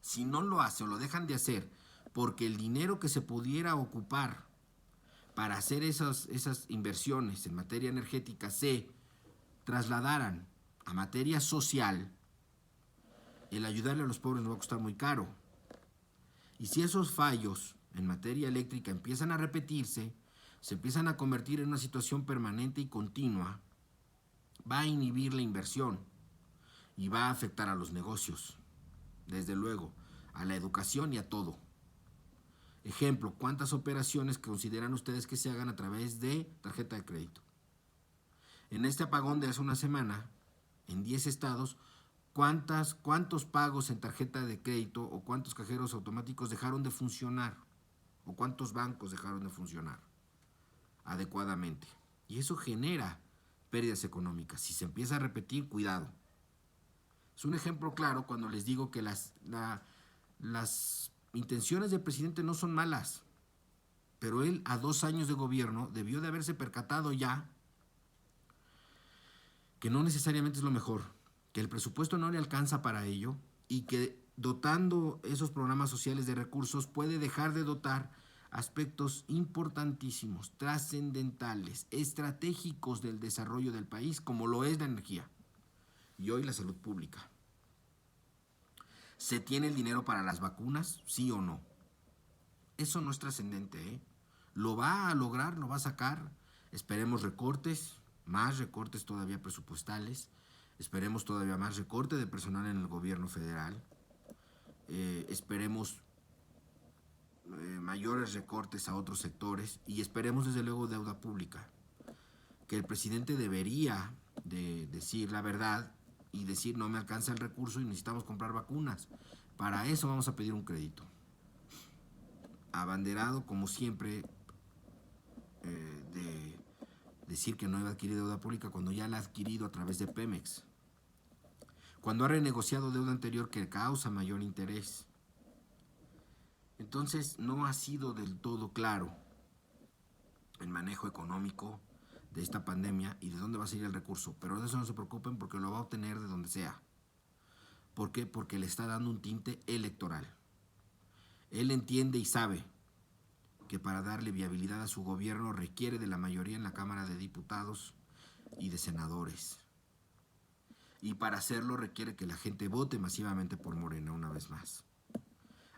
Si no lo hace o lo dejan de hacer porque el dinero que se pudiera ocupar para hacer esas inversiones en materia energética se trasladaran a materia social, el ayudarle a los pobres nos va a costar muy caro. Y si esos fallos en materia eléctrica empiezan a repetirse, se empiezan a convertir en una situación permanente y continua, va a inhibir la inversión y va a afectar a los negocios, desde luego, a la educación y a todo. Ejemplo, ¿cuántas operaciones consideran ustedes que se hagan a través de tarjeta de crédito? En este apagón de hace una semana, en 10 estados, ¿cuántos pagos en tarjeta de crédito o cuántos cajeros automáticos dejaron de funcionar? ¿O cuántos bancos dejaron de funcionar adecuadamente? Y eso genera pérdidas económicas. Si se empieza a repetir, cuidado. Es un ejemplo claro cuando les digo que las intenciones del presidente no son malas, pero él, a 2 años de gobierno, debió de haberse percatado ya que no necesariamente es lo mejor, que el presupuesto no le alcanza para ello y que dotando esos programas sociales de recursos puede dejar de dotar aspectos importantísimos, trascendentales, estratégicos del desarrollo del país, como lo es la energía y hoy la salud pública. ¿Se tiene el dinero para las vacunas? ¿Sí o no? Eso no es trascendente, ¿eh? Lo va a lograr, lo va a sacar. Esperemos recortes, más recortes todavía presupuestales. Esperemos todavía más recorte de personal en el gobierno federal. Esperemos mayores recortes a otros sectores y esperemos desde luego deuda pública. Que el presidente debería de decir la verdad y decir no me alcanza el recurso y necesitamos comprar vacunas. Para eso vamos a pedir un crédito. Abanderado, como siempre, de decir que no iba a adquirir deuda pública cuando ya la ha adquirido a través de Pemex. Cuando ha renegociado deuda anterior que causa mayor interés. Entonces no ha sido del todo claro el manejo económico de esta pandemia y de dónde va a salir el recurso. Pero de eso no se preocupen porque lo va a obtener de donde sea. ¿Por qué? Porque le está dando un tinte electoral. Él entiende y sabe que para darle viabilidad a su gobierno requiere de la mayoría en la Cámara de Diputados y de senadores. Y para hacerlo requiere que la gente vote masivamente por Morena una vez más.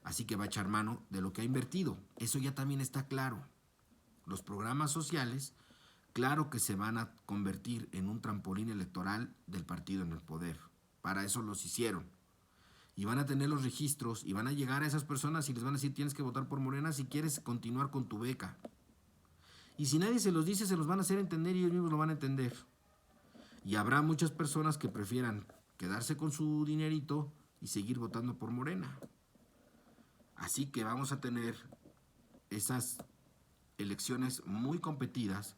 Así que va a echar mano de lo que ha invertido. Eso ya también está claro. Los programas sociales, claro que se van a convertir en un trampolín electoral del partido en el poder. Para eso los hicieron. Y van a tener los registros y van a llegar a esas personas y les van a decir tienes que votar por Morena si quieres continuar con tu beca. Y si nadie se los dice, se los van a hacer entender y ellos mismos lo van a entender. Y habrá muchas personas que prefieran quedarse con su dinerito y seguir votando por Morena. Así que vamos a tener esas elecciones muy competidas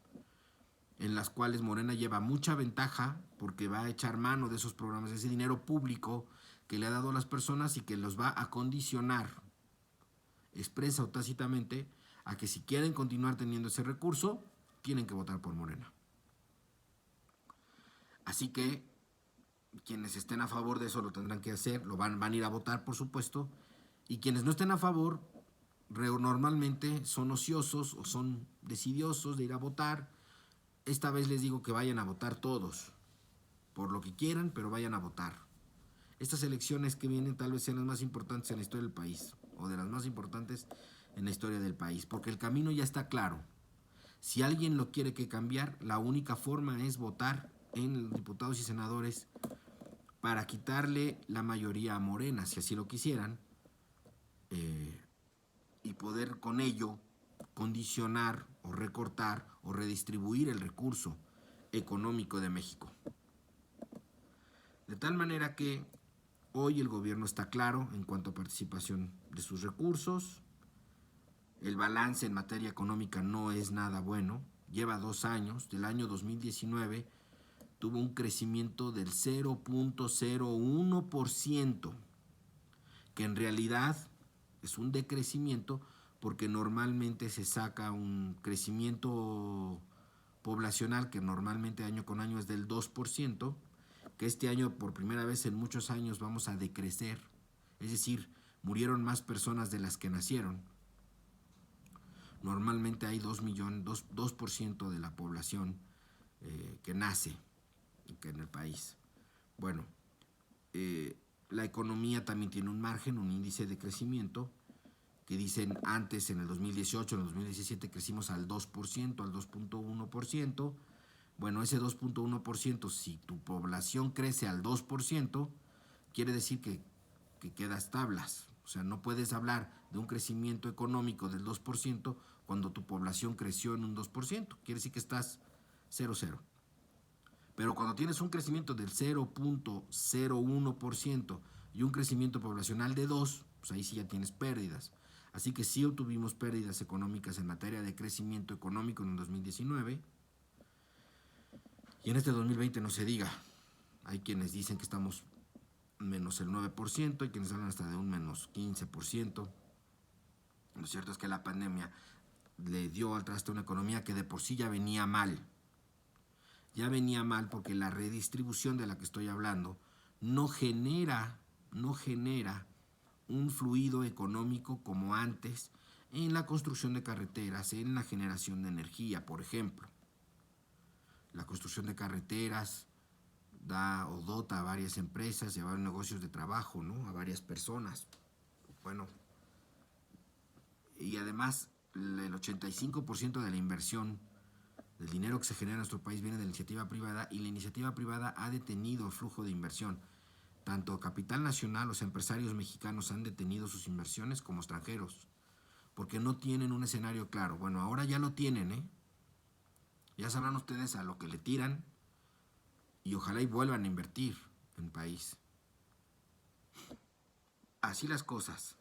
en las cuales Morena lleva mucha ventaja porque va a echar mano de esos programas, de ese dinero público que le ha dado a las personas y que los va a condicionar, expresa o tácitamente, a que si quieren continuar teniendo ese recurso, tienen que votar por Morena. Así que quienes estén a favor de eso lo tendrán que hacer, van a ir a votar, por supuesto, y quienes no estén a favor normalmente son ociosos o son desidiosos de ir a votar. Esta vez les digo que vayan a votar todos, por lo que quieran, pero vayan a votar. Estas elecciones que vienen tal vez sean las más importantes en la historia del país, o de las más importantes en la historia del país, porque el camino ya está claro. Si alguien lo quiere que cambiar, la única forma es votar en diputados y senadores para quitarle la mayoría a Morena, si así lo quisieran, y poder con ello condicionar o recortar o redistribuir el recurso económico de México. De tal manera que hoy el gobierno está claro en cuanto a participación de sus recursos. El balance en materia económica no es nada bueno. Lleva 2 años, del año 2019, tuvo un crecimiento del 0.01%, que en realidad es un decrecimiento porque normalmente se saca un crecimiento poblacional que normalmente año con año es del 2%, que este año por primera vez en muchos años vamos a decrecer, es decir, murieron más personas de las que nacieron. Normalmente hay 2% de la población que nace en el país. Bueno, la economía también tiene un margen, un índice de crecimiento, que dicen antes en el 2018, en el 2017 crecimos al 2%, al 2.1%. Bueno, ese 2.1%, si tu población crece al 2%, quiere decir que quedas tablas. O sea, no puedes hablar de un crecimiento económico del 2% cuando tu población creció en un 2%. Quiere decir que estás 0,0. Pero cuando tienes un crecimiento del 0.01% y un crecimiento poblacional de 2%, pues ahí sí ya tienes pérdidas. Así que sí obtuvimos pérdidas económicas en materia de crecimiento económico en el 2019. Y en este 2020 no se diga. Hay quienes dicen que estamos menos el 9%, hay quienes hablan hasta de un menos 15%. Lo cierto es que la pandemia le dio al traste a una economía que de por sí ya venía mal. Ya venía mal porque la redistribución de la que estoy hablando no genera un fluido económico como antes en la construcción de carreteras, en la generación de energía, por ejemplo. La construcción de carreteras da o dota a varias empresas y a varios negocios de trabajo, ¿no? A varias personas. Bueno, y además el 85% de la inversión, del dinero que se genera en nuestro país, viene de la iniciativa privada, y la iniciativa privada ha detenido el flujo de inversión. Tanto capital nacional, los empresarios mexicanos han detenido sus inversiones, como extranjeros, porque no tienen un escenario claro. Bueno, ahora ya lo tienen, ¿eh? Ya sabrán ustedes a lo que le tiran y ojalá y vuelvan a invertir en el país. Así las cosas.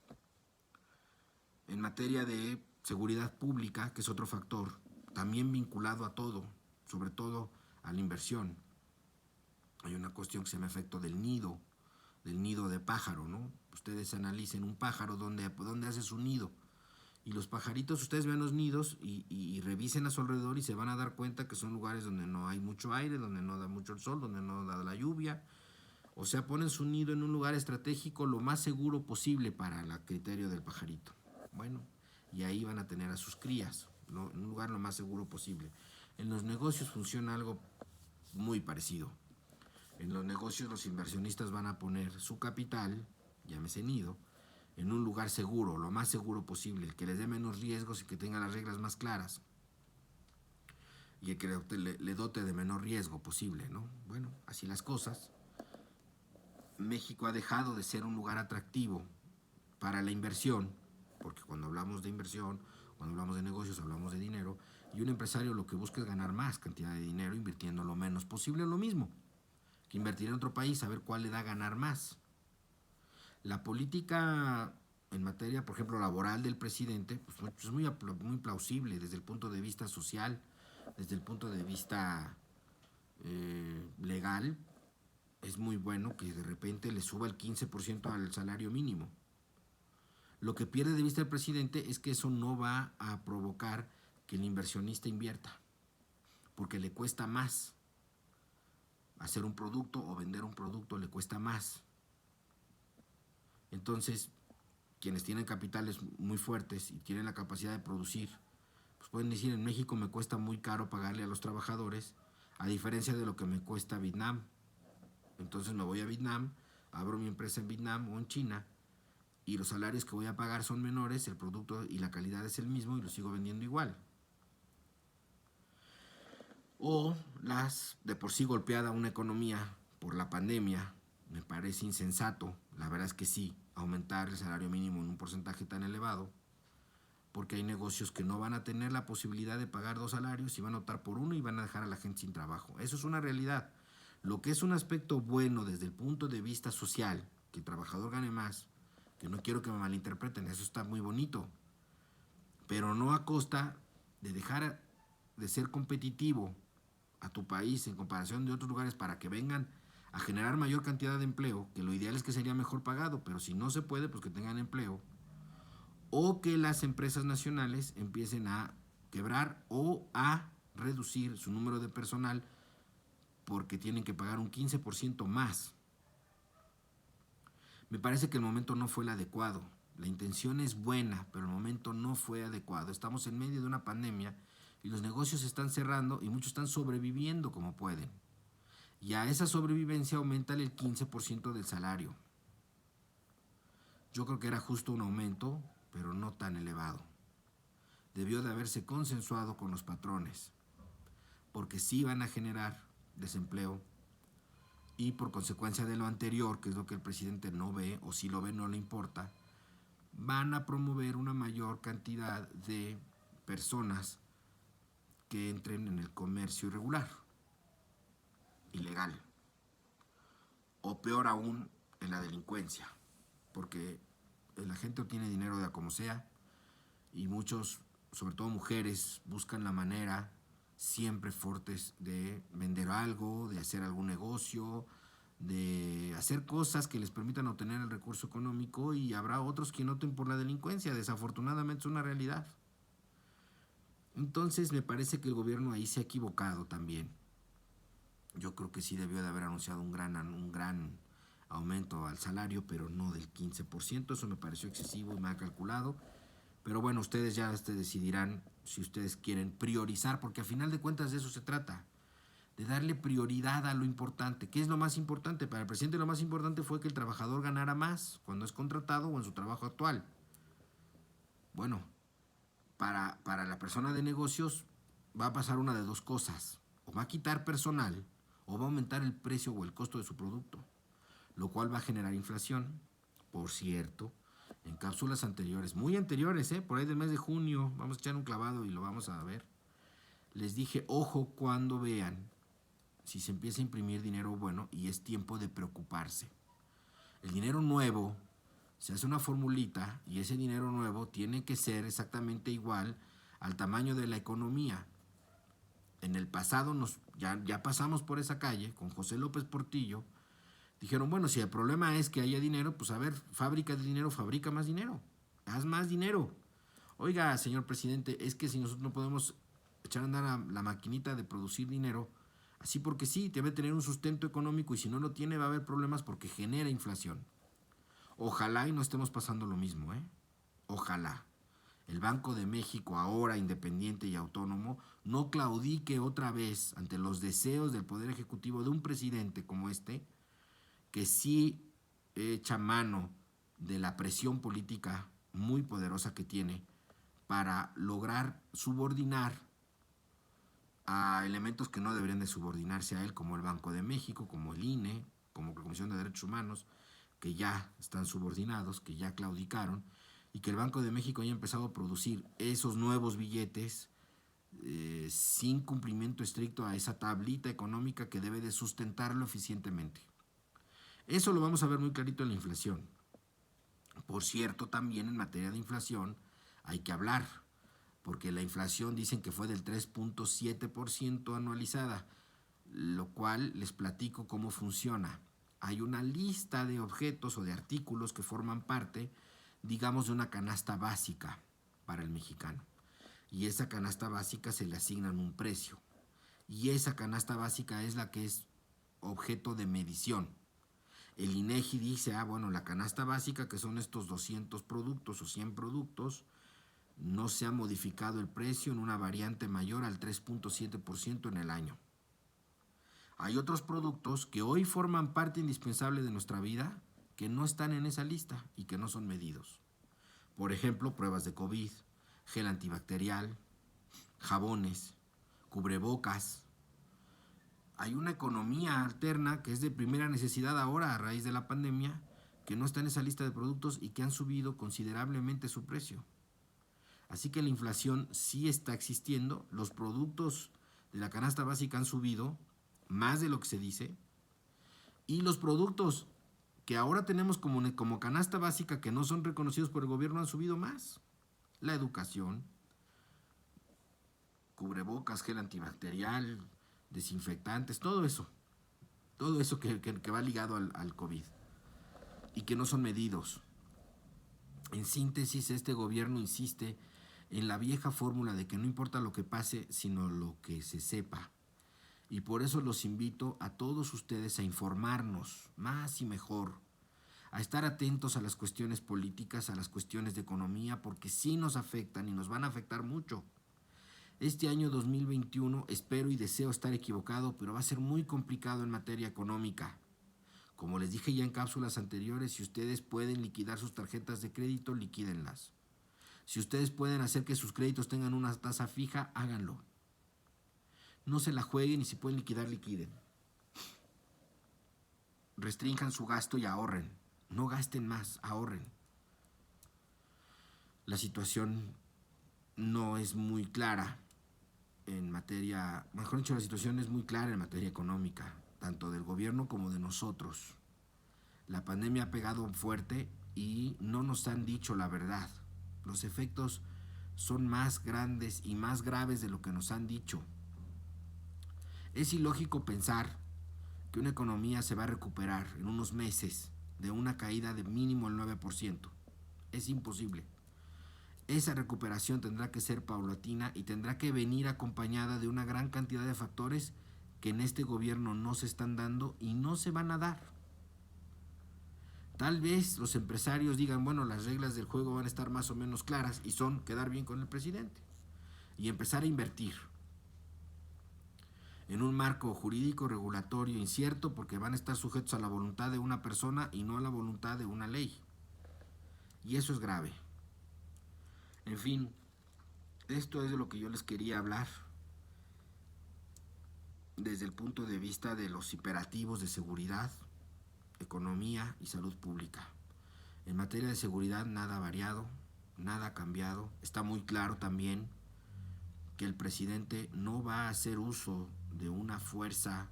En materia de seguridad pública, que es otro factor, también vinculado a todo, sobre todo a la inversión. Hay una cuestión que se llama efecto del nido de pájaro, ¿no? Ustedes analicen un pájaro, ¿dónde hace su nido? Y los pajaritos, ustedes vean los nidos y revisen a su alrededor y se van a dar cuenta que son lugares donde no hay mucho aire, donde no da mucho el sol, donde no da la lluvia. O sea, ponen su nido en un lugar estratégico lo más seguro posible para el criterio del pajarito. Bueno, y ahí van a tener a sus crías, ¿no? En un lugar lo más seguro posible. En los negocios funciona algo muy parecido. En los negocios los inversionistas van a poner su capital, llámese nido, en un lugar seguro, lo más seguro posible, el que les dé menos riesgos y que tenga las reglas más claras. Y el que le dote de menor riesgo posible, ¿no? Bueno, así las cosas. México ha dejado de ser un lugar atractivo para la inversión, porque cuando hablamos de inversión, cuando hablamos de negocios, hablamos de dinero, y un empresario lo que busca es ganar más cantidad de dinero invirtiendo lo menos posible en lo mismo, que invertir en otro país a ver cuál le da a ganar más. La política en materia, por ejemplo, laboral del presidente, pues es muy plausible desde el punto de vista social, desde el punto de vista legal. Es muy bueno que de repente le suba el 15% al salario mínimo. Lo que pierde de vista el presidente es que eso no va a provocar que el inversionista invierta, porque le cuesta más hacer un producto o vender un producto, le cuesta más. Entonces, quienes tienen capitales muy fuertes y tienen la capacidad de producir, pues pueden decir, en México me cuesta muy caro pagarle a los trabajadores, a diferencia de lo que me cuesta Vietnam. Entonces me voy a Vietnam, abro mi empresa en Vietnam o en China, y los salarios que voy a pagar son menores, el producto y la calidad es el mismo y lo sigo vendiendo igual. O las de por sí golpeada una economía por la pandemia, me parece insensato, la verdad es que sí, aumentar el salario mínimo en un porcentaje tan elevado, porque hay negocios que no van a tener la posibilidad de pagar dos salarios y van a optar por uno y van a dejar a la gente sin trabajo. Eso es una realidad. Lo que es un aspecto bueno desde el punto de vista social, que el trabajador gane más, que no quiero que me malinterpreten, eso está muy bonito, pero no a costa de dejar de ser competitivo a tu país en comparación de otros lugares para que vengan a generar mayor cantidad de empleo, que lo ideal es que sería mejor pagado, pero si no se puede, pues que tengan empleo, o que las empresas nacionales empiecen a quebrar o a reducir su número de personal porque tienen que pagar un 15% más. Me parece que el momento no fue el adecuado. La intención es buena, pero el momento no fue adecuado. Estamos en medio de una pandemia y los negocios están cerrando y muchos están sobreviviendo como pueden. Y a esa sobrevivencia aumenta el 15% del salario. Yo creo que era justo un aumento, pero no tan elevado. Debió de haberse consensuado con los patrones, porque sí van a generar desempleo y por consecuencia de lo anterior, que es lo que el presidente no ve, o si lo ve no le importa, van a promover una mayor cantidad de personas que entren en el comercio irregular, ilegal, o peor aún, en la delincuencia, porque la gente obtiene dinero de a como sea y muchos, sobre todo mujeres, buscan la manera siempre fuertes de vender algo, de hacer algún negocio, de hacer cosas que les permitan obtener el recurso económico, y habrá otros que opten por la delincuencia. Desafortunadamente es una realidad. Entonces me parece que el gobierno ahí se ha equivocado también. Yo creo que sí debió de haber anunciado un gran aumento al salario, pero no del 15%. Eso me pareció excesivo y mal calculado. Pero bueno, ustedes ya decidirán si ustedes quieren priorizar, porque a final de cuentas de eso se trata, de darle prioridad a lo importante. ¿Qué es lo más importante? Para el presidente lo más importante fue que el trabajador ganara más cuando es contratado o en su trabajo actual. Bueno, para la persona de negocios va a pasar una de dos cosas. O va a quitar personal o va a aumentar el precio o el costo de su producto, lo cual va a generar inflación. Por cierto, en cápsulas anteriores, muy anteriores, por ahí del mes de junio, vamos a echar un clavado y lo vamos a ver, les dije, ojo cuando vean si se empieza a imprimir dinero bueno y es tiempo de preocuparse. El dinero nuevo, se hace una formulita y ese dinero nuevo tiene que ser exactamente igual al tamaño de la economía. En el pasado ya pasamos por esa calle con José López Portillo. Dijeron, bueno, si el problema es que haya dinero, pues a ver, fábrica de dinero, fabrica más dinero, haz más dinero. Oiga, señor presidente, es que si nosotros no podemos echar a andar la maquinita de producir dinero, así porque sí, debe tener un sustento económico, y si no lo tiene va a haber problemas porque genera inflación. Ojalá y no estemos pasando lo mismo, Ojalá. El Banco de México, ahora independiente y autónomo, no claudique otra vez ante los deseos del Poder Ejecutivo de un presidente como este, que sí echa mano de la presión política muy poderosa que tiene para lograr subordinar a elementos que no deberían de subordinarse a él, como el Banco de México, como el INE, como la Comisión de Derechos Humanos, que ya están subordinados, que ya claudicaron, y que el Banco de México haya empezado a producir esos nuevos billetes sin cumplimiento estricto a esa tablita económica que debe de sustentarlo eficientemente. Eso lo vamos a ver muy clarito en la inflación. Por cierto, también en materia de inflación hay que hablar, porque la inflación dicen que fue del 3.7% anualizada, lo cual les platico cómo funciona. Hay una lista de objetos o de artículos que forman parte, digamos, de una canasta básica para el mexicano. Y esa canasta básica se le asignan un precio. Y esa canasta básica es la que es objeto de medición. El INEGI dice, bueno, la canasta básica, que son estos 200 productos o 100 productos, no se ha modificado el precio en una variante mayor al 3.7% en el año. Hay otros productos que hoy forman parte indispensable de nuestra vida que no están en esa lista y que no son medidos. Por ejemplo, pruebas de COVID, gel antibacterial, jabones, cubrebocas. Hay una economía alterna que es de primera necesidad ahora a raíz de la pandemia, que no está en esa lista de productos y que han subido considerablemente su precio. Así que la inflación sí está existiendo, los productos de la canasta básica han subido más de lo que se dice, y los productos que ahora tenemos como canasta básica que no son reconocidos por el gobierno han subido más. La educación, cubrebocas, gel antibacterial, desinfectantes, todo eso que va ligado al COVID y que no son medidos. En síntesis, este gobierno insiste en la vieja fórmula de que no importa lo que pase, sino lo que se sepa. Y por eso los invito a todos ustedes a informarnos más y mejor, a estar atentos a las cuestiones políticas, a las cuestiones de economía, porque sí nos afectan y nos van a afectar mucho. Este año 2021 espero y deseo estar equivocado, pero va a ser muy complicado en materia económica. Como les dije ya en cápsulas anteriores, si ustedes pueden liquidar sus tarjetas de crédito, liquídenlas. Si ustedes pueden hacer que sus créditos tengan una tasa fija, háganlo. No se la jueguen y si pueden liquidar, liquiden. Restrinjan su gasto y ahorren. No gasten más, ahorren. La situación no es muy clara en materia, mejor dicho, la situación es muy clara en materia económica, tanto del gobierno como de nosotros. La pandemia ha pegado fuerte y no nos han dicho la verdad. Los efectos son más grandes y más graves de lo que nos han dicho. Es ilógico pensar que una economía se va a recuperar en unos meses de una caída de mínimo el 9%. Es imposible. Esa recuperación tendrá que ser paulatina y tendrá que venir acompañada de una gran cantidad de factores que en este gobierno no se están dando y no se van a dar. Tal vez los empresarios digan, bueno, las reglas del juego van a estar más o menos claras y son quedar bien con el presidente y empezar a invertir en un marco jurídico regulatorio incierto porque van a estar sujetos a la voluntad de una persona y no a la voluntad de una ley. Y eso es grave. En fin, esto es de lo que yo les quería hablar desde el punto de vista de los imperativos de seguridad, economía y salud pública. En materia de seguridad nada ha variado, nada ha cambiado. Está muy claro también que el presidente no va a hacer uso de una fuerza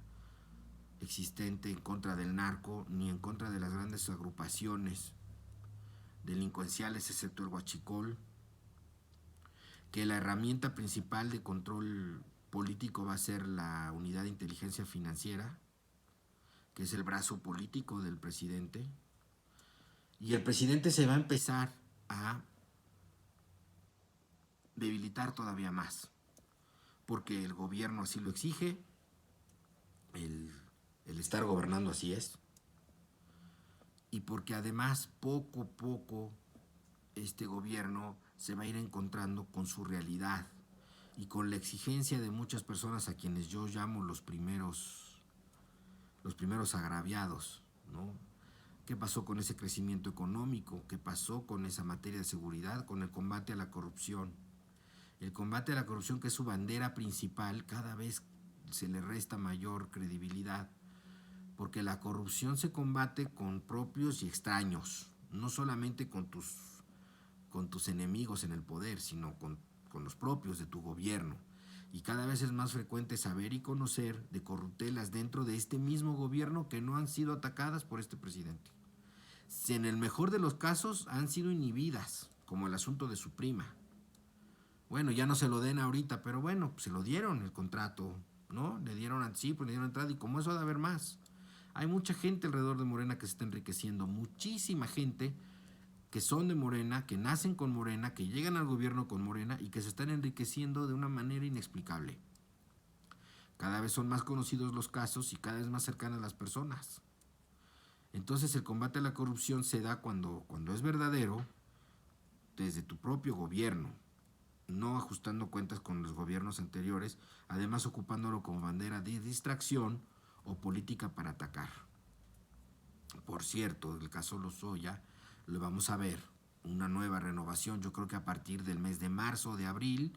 existente en contra del narco ni en contra de las grandes agrupaciones delincuenciales excepto el huachicol, que la herramienta principal de control político va a ser la unidad de inteligencia financiera, que es el brazo político del presidente, y el presidente se va a empezar a debilitar todavía más, porque el gobierno así lo exige, el estar gobernando así es, y porque además poco a poco este gobierno se va a ir encontrando con su realidad y con la exigencia de muchas personas a quienes yo llamo los primeros agraviados, ¿no? ¿Qué pasó con ese crecimiento económico? ¿Qué pasó con esa materia de seguridad? Con el combate a la corrupción. El combate a la corrupción, que es su bandera principal, cada vez se le resta mayor credibilidad, porque la corrupción se combate con propios y extraños, no solamente con tus enemigos en el poder, sino con los propios de tu gobierno. Y cada vez es más frecuente saber y conocer de corruptelas dentro de este mismo gobierno que no han sido atacadas por este presidente. Si en el mejor de los casos han sido inhibidas, como el asunto de su prima. Bueno, ya no se lo den ahorita, pero bueno, se lo dieron el contrato, ¿no? Le dieron anticipo, le dieron entrada y como eso ha de haber más. Hay mucha gente alrededor de Morena que se está enriqueciendo, muchísima gente que son de Morena, que nacen con Morena, que llegan al gobierno con Morena y que se están enriqueciendo de una manera inexplicable. Cada vez son más conocidos los casos y cada vez más cercanas las personas. Entonces el combate a la corrupción se da cuando es verdadero desde tu propio gobierno, no ajustando cuentas con los gobiernos anteriores, además ocupándolo como bandera de distracción o política para atacar. Por cierto, el caso Lozoya lo vamos a ver, una nueva renovación, yo creo que a partir del mes de marzo o de abril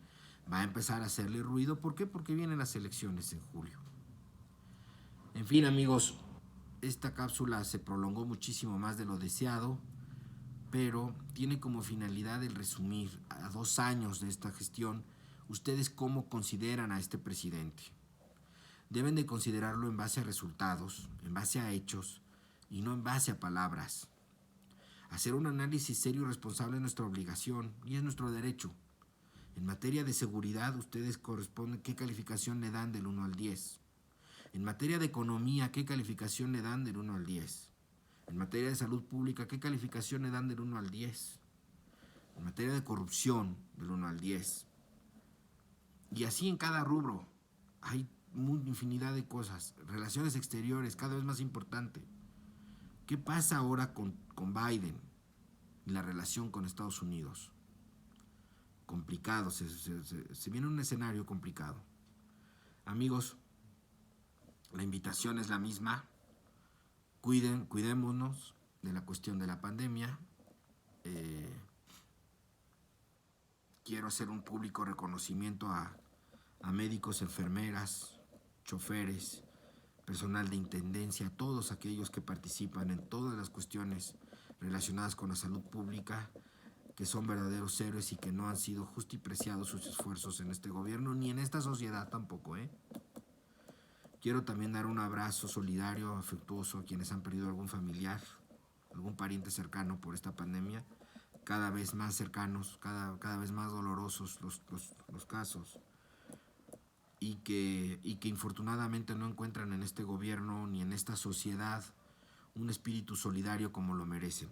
va a empezar a hacerle ruido. ¿Por qué? Porque vienen las elecciones en julio. En fin, amigos, esta cápsula se prolongó muchísimo más de lo deseado, pero tiene como finalidad el resumir a 2 años de esta gestión, ustedes cómo consideran a este presidente. Deben de considerarlo en base a resultados, en base a hechos y no en base a palabras. Hacer un análisis serio y responsable es nuestra obligación y es nuestro derecho. En materia de seguridad, ustedes corresponden qué calificación le dan del 1 al 10. En materia de economía, ¿qué calificación le dan del 1 al 10? En materia de salud pública, ¿qué calificación le dan del 1 al 10? En materia de corrupción, del 1 al 10. Y así en cada rubro. Hay infinidad de cosas. Relaciones exteriores, cada vez más importante. ¿Qué pasa ahora con Biden y la relación con Estados Unidos? Complicado, se viene un escenario complicado. Amigos, la invitación es la misma. Cuidémonos de la cuestión de la pandemia. Quiero hacer un público reconocimiento a médicos, enfermeras, choferes, personal de intendencia, todos aquellos que participan en todas las cuestiones relacionadas con la salud pública, que son verdaderos héroes y que no han sido justipreciados sus esfuerzos en este gobierno, ni en esta sociedad tampoco, Quiero también dar un abrazo solidario, afectuoso a quienes han perdido algún familiar, algún pariente cercano por esta pandemia, cada vez más cercanos, cada vez más dolorosos los casos, y que infortunadamente no encuentran en este gobierno ni en esta sociedad un espíritu solidario como lo merecen.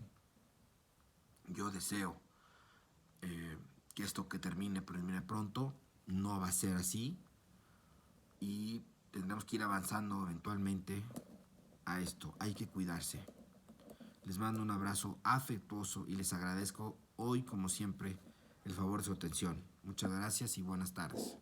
Yo deseo que esto que termine pronto, no va a ser así y tendremos que ir avanzando eventualmente a esto. Hay que cuidarse. Les mando un abrazo afectuoso y les agradezco hoy, como siempre, el favor de su atención. Muchas gracias y buenas tardes.